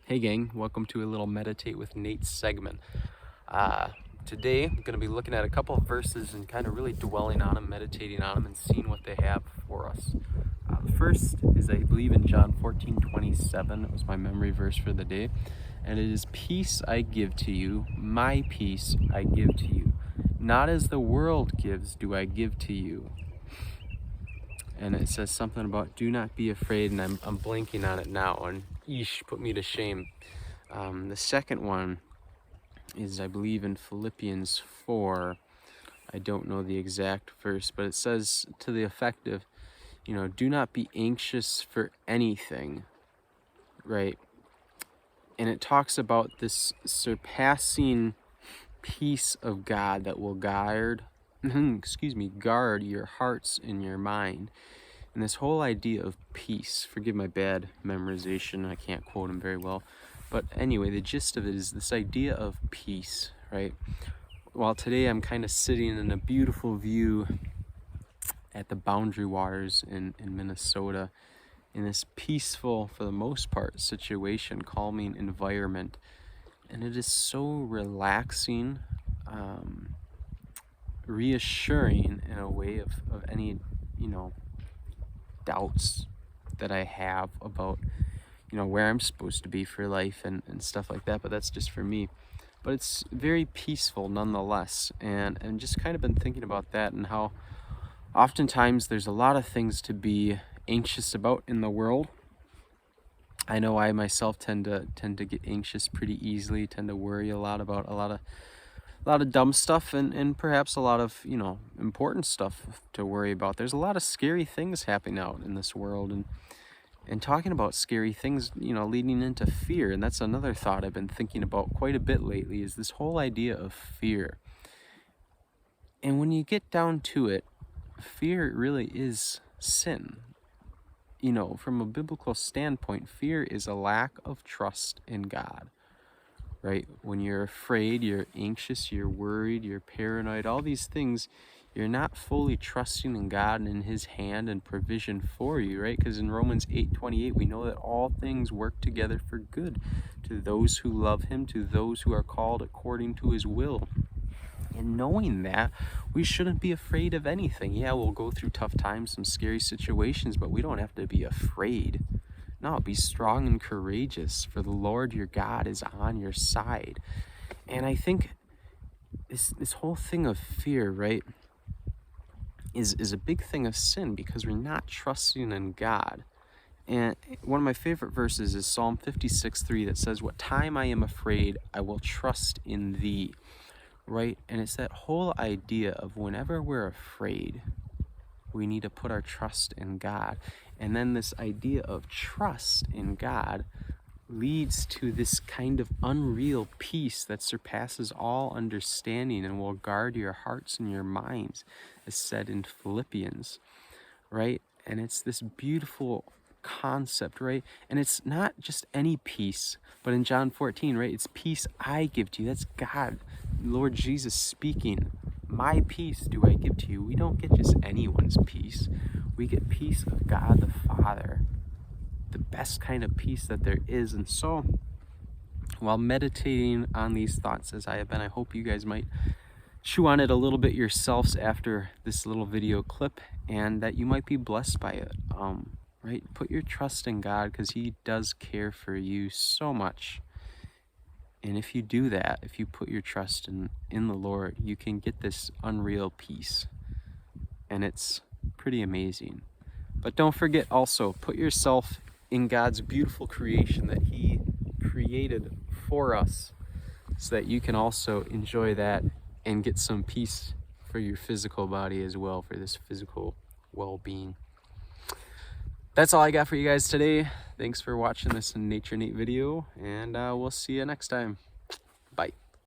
Hey gang, welcome to a little Meditate with Nate segment. Today I'm going to be looking at a couple of verses and kind of really dwelling on them, meditating on them, and seeing what they have for us. The first is, I believe, in John 14:27. It was my memory verse for the day. And it is, "Peace I give to you, my peace I give to you. Not as the world gives do I give to you." And it says something about do not be afraid, and I'm blanking on it now, and yeesh, put me to shame. The second one is, I believe, in Philippians 4. I don't know the exact verse, but it says to the effect of, do not be anxious for anything, right? And it talks about this surpassing peace of God that will guard your hearts and your mind. And this whole idea of peace, forgive my bad memorization, I can't quote him very well, but anyway, the gist of it is this idea of peace, right? Well, today I'm kind of sitting in a beautiful view at the Boundary Waters in Minnesota, in this peaceful, for the most part, situation, calming environment. And it is so relaxing, reassuring in a way of any, doubts that I have about, where I'm supposed to be for life and stuff like that. But that's just for me. But it's very peaceful nonetheless. And just kind of been thinking about that and how oftentimes there's a lot of things to be anxious about in the world. I know I myself tend to get anxious pretty easily, tend to worry a lot about a lot of dumb stuff and perhaps a lot of, important stuff to worry about. There's a lot of scary things happening out in this world, and talking about scary things, leading into fear. And that's another thought I've been thinking about quite a bit lately, is this whole idea of fear. And when you get down to it, fear really is sin. From a biblical standpoint, fear is a lack of trust in God, right? When you're afraid, you're anxious, you're worried, you're paranoid, all these things, you're not fully trusting in God and in His hand and provision for you, right? Because in Romans 8:28, we know that all things work together for good to those who love Him, to those who are called according to His will. And knowing that, we shouldn't be afraid of anything. Yeah, we'll go through tough times, some scary situations, but we don't have to be afraid. No, be strong and courageous, for the Lord your God is on your side. And I think this whole thing of fear, right, is a big thing of sin, because we're not trusting in God. And one of my favorite verses is Psalm 56:3 that says, "What time I am afraid, I will trust in thee." Right? And it's that whole idea of whenever we're afraid, we need to put our trust in God. And then this idea of trust in God leads to this kind of unreal peace that surpasses all understanding and will guard your hearts and your minds, as said in Philippians, right? And it's this beautiful concept, right? And it's not just any peace, but in John 14, right, it's peace I give to you. That's God, Lord Jesus speaking. My peace do I give to you. We don't get just anyone's peace. We get peace of God the Father, the best kind of peace that there is. And so, while meditating on these thoughts as I have been, I hope you guys might chew on it a little bit yourselves after this little video clip, and that you might be blessed by it. Right? Put your trust in God, because He does care for you so much. And if you do that, if you put your trust in the Lord, you can get this unreal peace. And it's pretty amazing. But don't forget also, put yourself in God's beautiful creation that He created for us, so that you can also enjoy that and get some peace for your physical body as well, for this physical well-being. That's all I got for you guys today. Thanks for watching this Nature Nate video, and we'll see you next time.